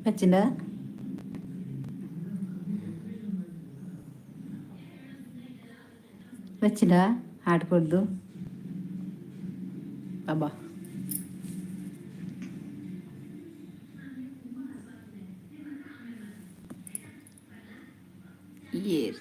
వచ్చిందా వచ్చిందా ఆడకూడదు అబ్బా ఏర్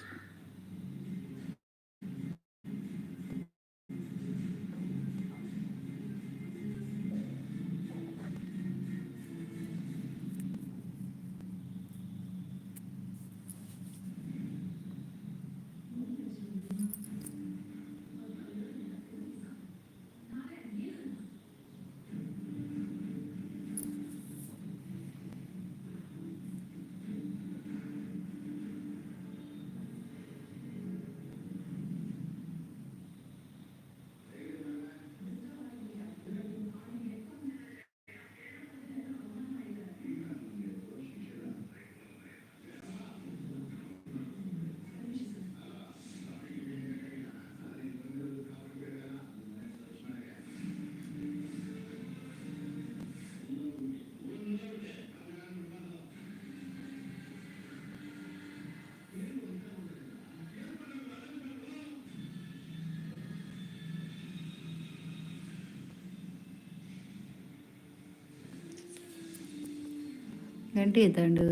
గంట అవుతాడు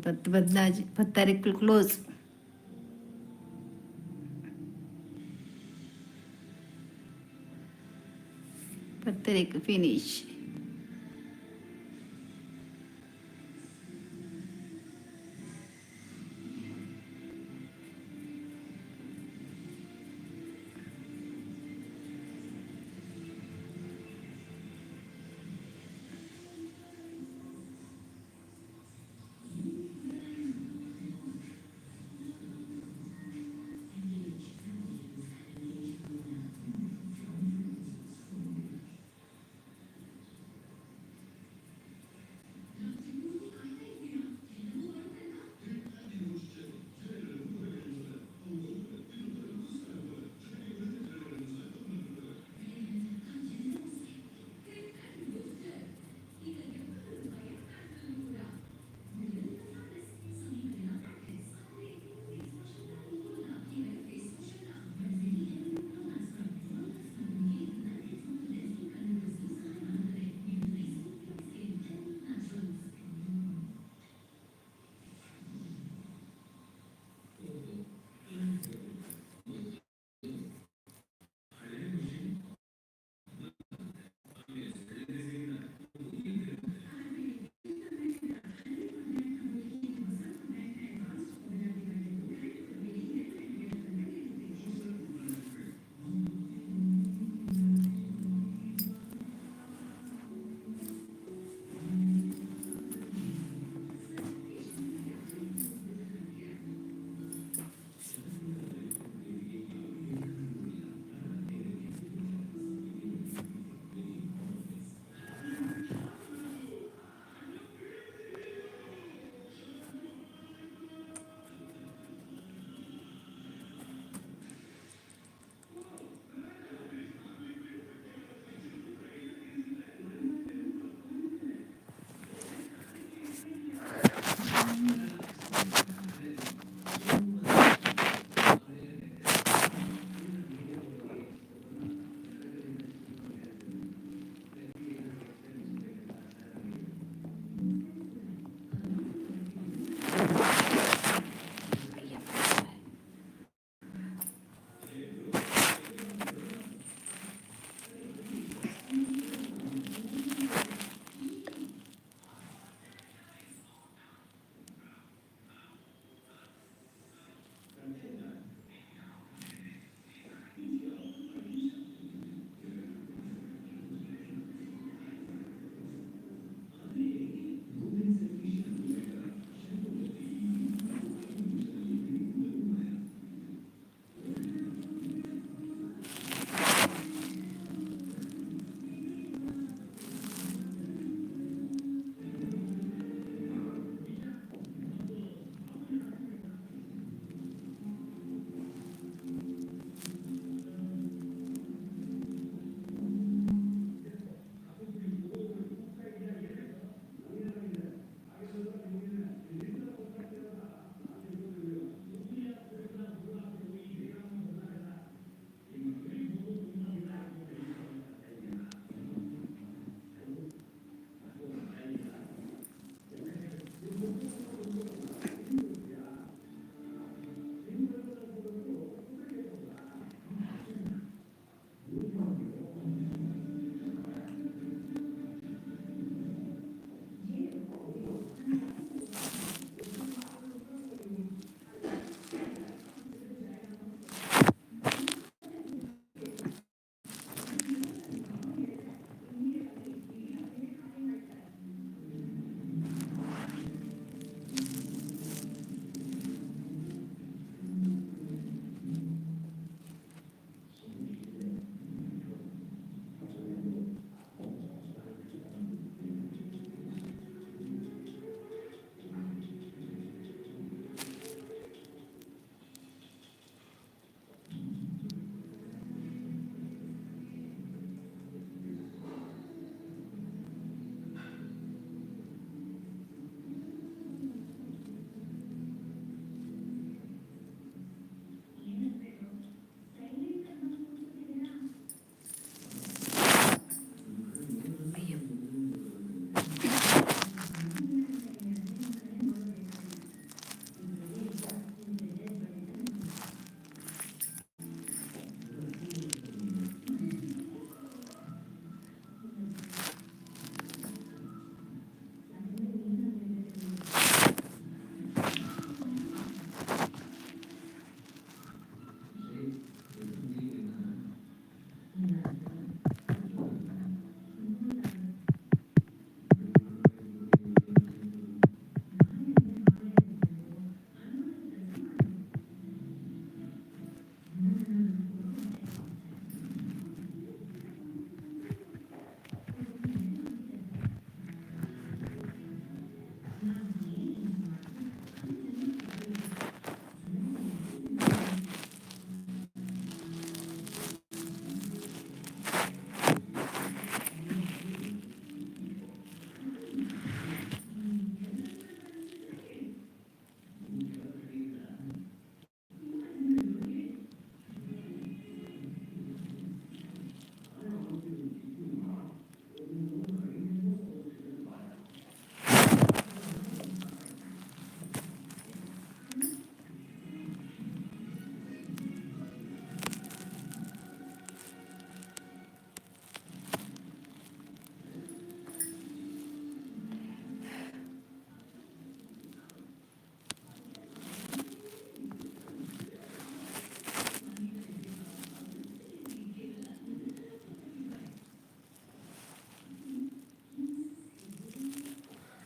10 క్లోజ్. 10 ఫినిష్.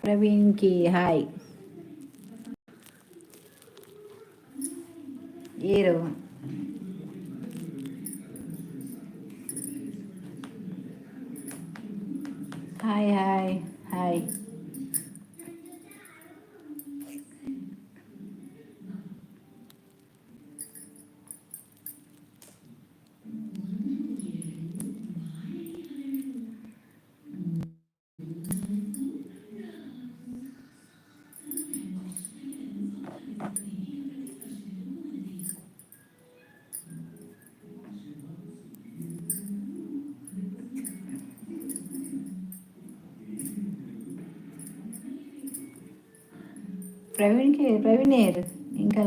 ప్రవీణ్కి హాయ్. ఏరు హాయ్ హాయ్ హాయ్. ప్రవీణ్ ఏరు ఇంకా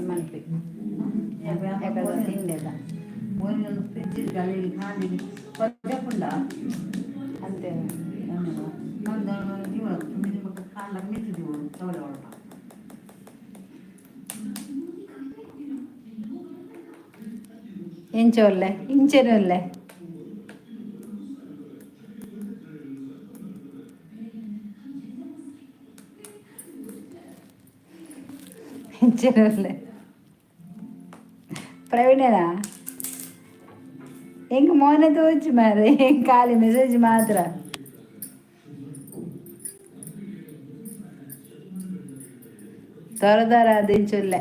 మనకి ఎక్కడ తిండేదా అంతే. ఎంచోళ్ళే ఇంచెనోళ్ళే ఇంచెనోళ్ళే ಪ್ರವೀಣನಾ ಹೆಂಗೆ ಮೌನ ತೋಚು ಮಾರೆ ಖಾಲಿ ಮೆಸೇಜ್ ಮಾತ್ರ. ತ್ವರದಾರ ದಿಂಚುಲ್ಲೆ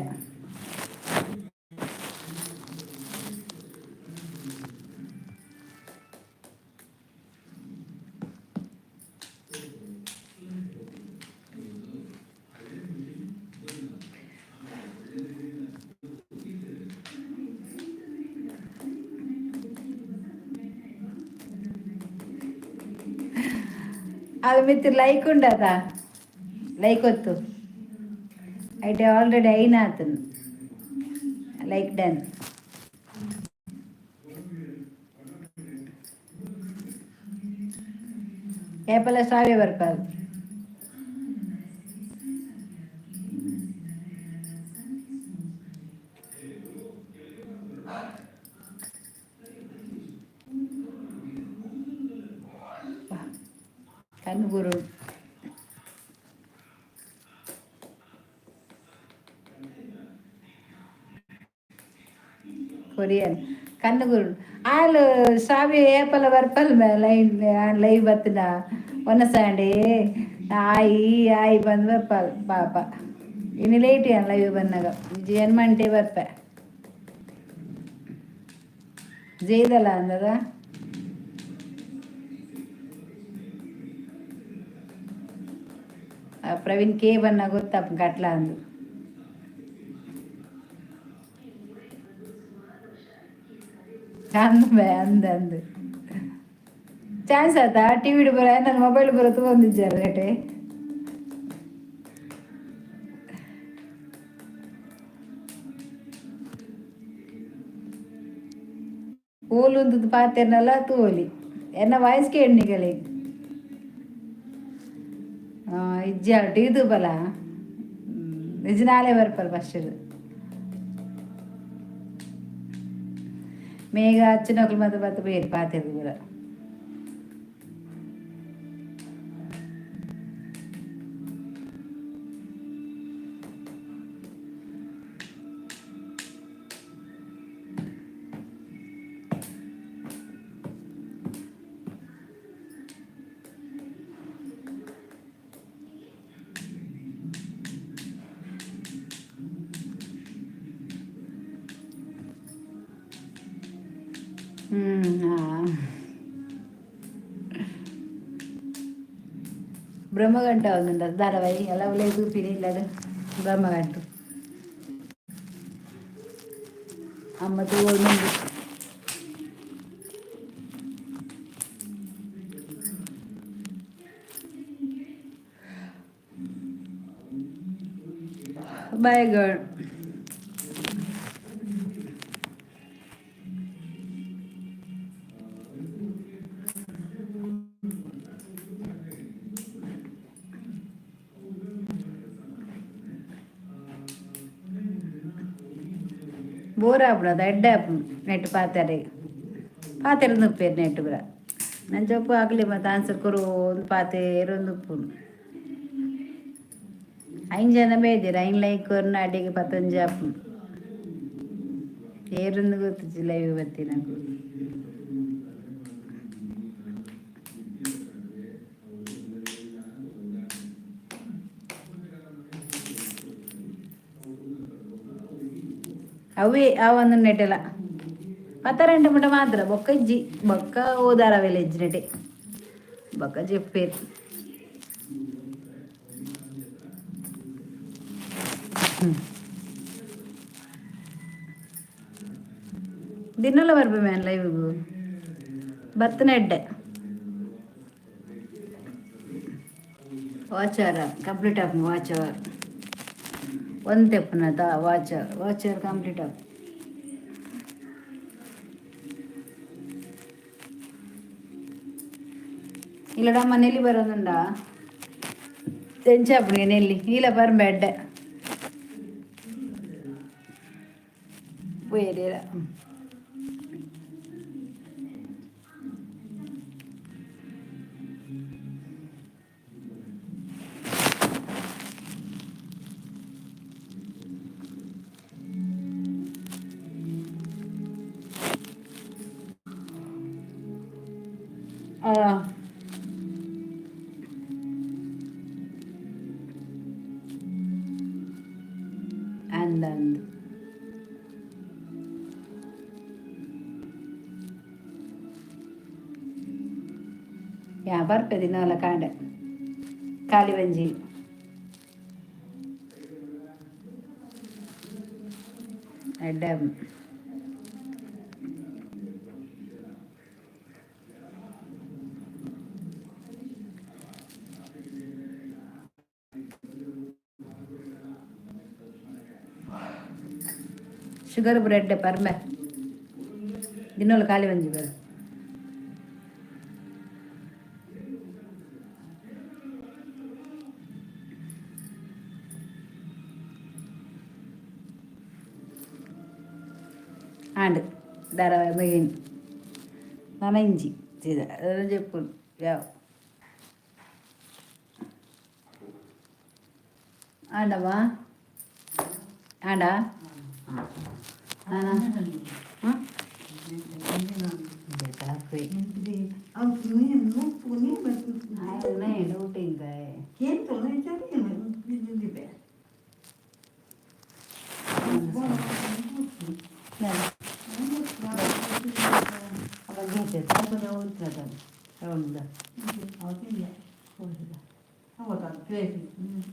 అది మీరు లైక్ ఉండదా లైక్ వద్దు అయితే ఆల్రెడీ అయినా అతను లైక్ డన్. ಏಪಲ ಸಾವೇ ಬರ್ಪಾರು ಕಣ್ಣುಗುರು ಕೊರಿಯನ್ ಕಣ್ಣುಗುರು ಆಳು ಸಾವಿ ಏಪಲ ಬರ್ಪಲ್ ಲೈನ್ ಲೈವ್ ಬತ್ತನ ಒನ್ನಸಾಂಡೆ ಆಯಿ ಆಯಿ ಬಂದು ಬರ್ಪಲ್ ಪಾಪ ಇನ್ನು ಲೇಟ್ ಲೈವ್ ಬಂದಾಗ ಜನ್ಮಂಟೆ ಬರ್ಪ ಜೈದಲ್ಲ ಅಂದದ ಪ್ರವೀಣ್ ಕೆ ಬನ್ನ ಗೊತ್ತಪ್ಪ ಗಟ್ಲ ಅಂದು ಅಂದು ಚಾನ್ಸ್ ಆಯ್ತಾ ಟಿವಿ ಬರ ನನ್ನ ಮೊಬೈಲ್ ಬರೋ ತಗೊಂಡಿದ್ದಾರೆ ರೇಟೆ ಊಲುಂದು ಪಾತೆರ್ನಲ್ಲ ತೋಲಿ ಎನ್ನ ವಾಯ್ಸ್ ಕೇಳಿಗಳೇ ಇಜ್ಜಿ ಇದು ಬಲ ನಿಜನಾಲೇ ಬರ್ಪಲ್ ಫಸ್ಟ್ ಮೇಘ ಅಚ್ಚನೋಕ್ಲು ಮತ್ತೆ ಬತ್ತ ಬೇರೆ ಪಾತೆರ್ದು ಬರ బ్రహ్మగంట ఉందండి ధారావాహి ఎలా లేదు పినిలాడు బ్రహ్మగంట అమ్మతో ఉంది బాయ్ గర్ల్ ಬೋರ್ ಆಗ್ಬಿಡೋದು ಎಡ್ಡೆ ನೆಟ್ಟು ಪಾತಾರೆ ಪಾತೆರೊಂದು ಉಪ್ಪೇರು ನೆಟ್ಟು ಬರ ನಂಚ ಉಪ್ಪು ಹಾಕ್ಲಿ ಮತ್ತು ಆನ್ಸರ್ ಕೊರು ಒಂದು ಪಾತೆರೊಂದು ಉಪ್ಪು ಐನ್ ಜನ ಬೇದಿರ ಐನ್ ಲೈಕ್ ಅಡಿಗೆ ಪತ್ತಂಜಿ ಅಪ್ಪು ಏರೊಂದು ಗೊತ್ತಿಲ್ಲ ಲೈವ್ ಬತ್ತಿ నాకు ಅವೇ ಒಂದು ನೆಟ್ಟೆಲ್ಲ ಪತ್ತ ಮುಟ ಮಾತ್ರ ಬೊಕ್ಕ ಇಜ್ಜಿ ಬೊಕ್ಕ ಓದಾರವೆಲ್ಲ ಇಜ್ಜಿ ನೆಟೆ ಬೊಕ್ಕ ಜೆಪ್ಪೇರು ದಿನಲ್ಲ ಬರ್ಬೇ ಮ್ಯಾನ್ ಲೈವ್ಗೂ ಬರ್ತನೆ ಎಡ್ಡೆ ವಾಚ್ ಅವರ್ ಕಂಪ್ಲೀಟ್ ಆಪ್ ವಾಚ್ ಅವರ್ ಒಂದು ತೆಪ್ಪನದ ವಾಚ್ ಅವರ್ ಕಂಪ್ಲೀಟ್ ಆಪ್ ಇಲ್ಲಡ ಮನೇಲಿ ಬರೋದುಂಡ ತೆಂಚಾಪುಗೆ ನೆಲ್ಲಿ ಇಲ್ಲ ಬರ್ಬೇಡ ಬೇರೆ ಅಂದಂದು ಯಾ ಬರ್ಪೆ ದಿನವಲ್ಲ ಕಾಂಡ ಖಾಲಿ ಬಂಜಿ ಅಡ್ಡ ಶುಗರ್ ಬ್ರೆಡ್ ಪರ್ಮೆ ದಿನವಲ್ಲ ಖಾಲಿ ಬಂಜಿ ಬರ ఆండ్ ధారావాహి మిగిలింది ననయించి సీదా అదే చెప్పు యావ్ ఆండమ్మా ఆండా డౌట్ ఇంకా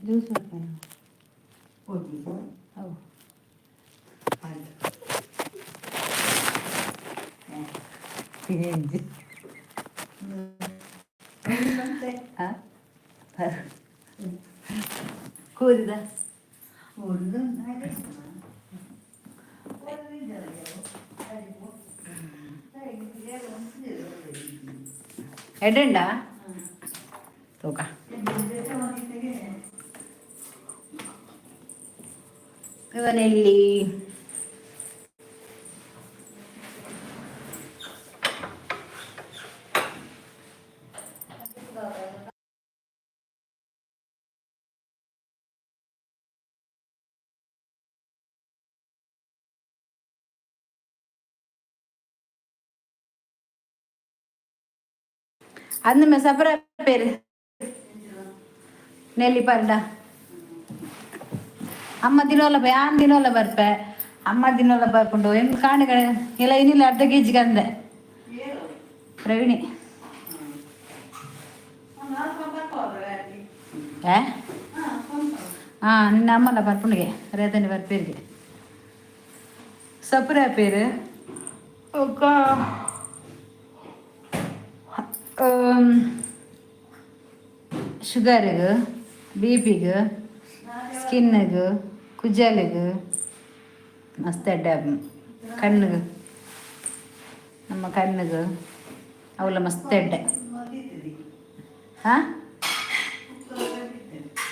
ಜ್ಯೂಸ್ ಕೂದಿದ ಎಡ್ಡೆಂಡ ತೂಕ ಇವನೆಲ್ಲಿ அந்த சப்பர பேரு நெல்லி பாருடா ಅಮ್ಮ ದಿನವಲ್ಲ ಯಾನ್ ದಿನವಲ್ಲ ಬರ್ಪೆ ಅಮ್ಮ ದಿನವಲ್ಲ ಬರ್ಕೊಂಡು ಹೆಂಗ್ ಕಾಣೆ ಇಲ್ಲ ಏನಿಲ್ಲ ಅರ್ಧ ಕೆಜಿಗೆ ಅಂದೆ ಪ್ರವೀಣಿ ನಿನ್ನ ಅಮ್ಮಲ್ಲ ಬರ್ಪುಂಡಿಗೆ ರೇತನಿ ಬರ್ಪೇರಿಗೆ ಸಪ್ರ பேர் ಶುಗರ್ಗೆ ಬಿಪಿಗೆ ಸ್ಕಿನ್ನಿಗೆ ಕುಜಲಿಗೆ ಮಸ್ತ್ ಅಡ್ಡ ಕಣ್ಣಿಗೆ ನಮ್ಮ ಕಣ್ಣಿಗೆ ಅವಳ ಮಸ್ತ್ ಅಡ್ಡ ಹಾಂ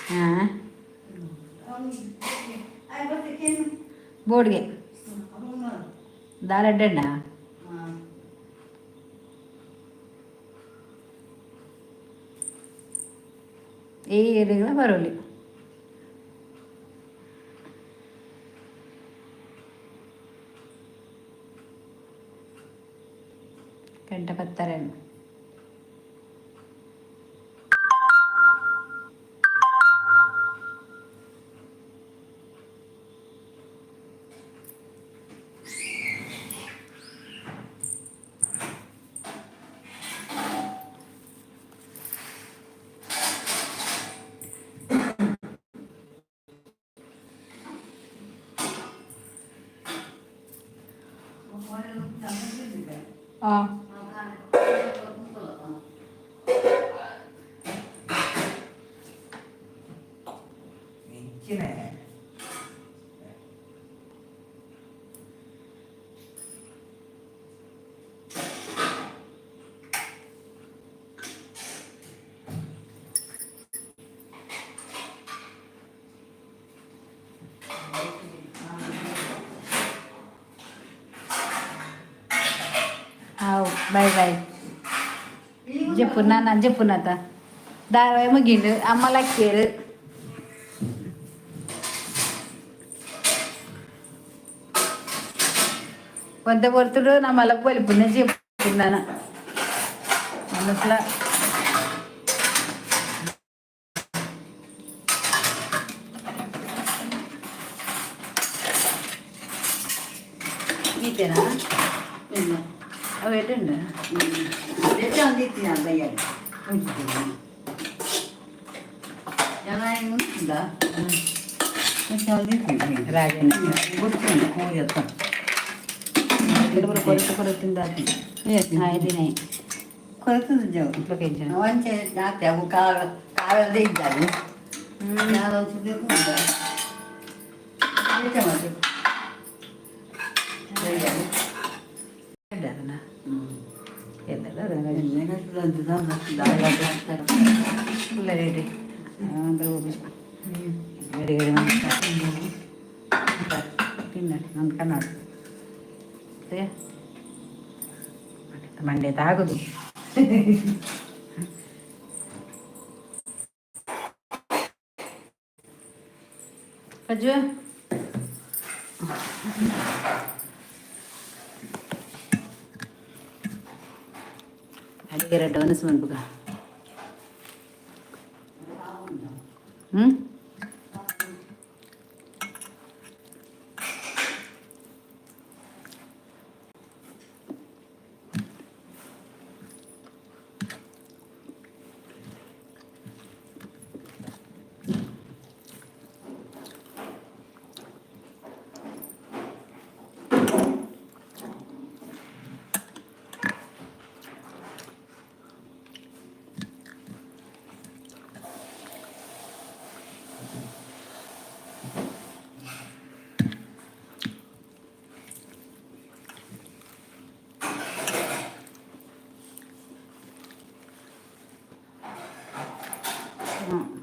ಹಾಂ ಬೋರ್ಡ್ಗೆ ದಾರಡ್ಡಣ್ಣ ಈ ಏರಿಯಾಗಳ ಬರೋಲಿ ಗಂಟೆ ಬರ್ತಾರೆ. ಹಾಂ बाय बाय जेपुना ना जेपुना आता दारवाय मग गिंड आम्हाला केर कोणत्या वरतुड आम्हाला बोल पुन्हा जेपुना ना म्हणून ഇതേ പിന്നെ വേട്ടുണ്ട് രാജന് കൊറച്ച് കൊറത്തിണ്ടാക്കി ആയതിനായി പിള്ളേരെ പിന്നെ നമുക്കನ್ನോട് ಮಂಡ್ಯ ಆಗುದು ಅಜ್ಜು ಅಡಿಗೆ ರೆಡ್ ಅನಸ್ ಮಾಡ್ಬೇಕ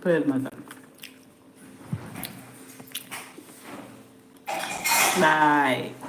Prayer mother. Bye.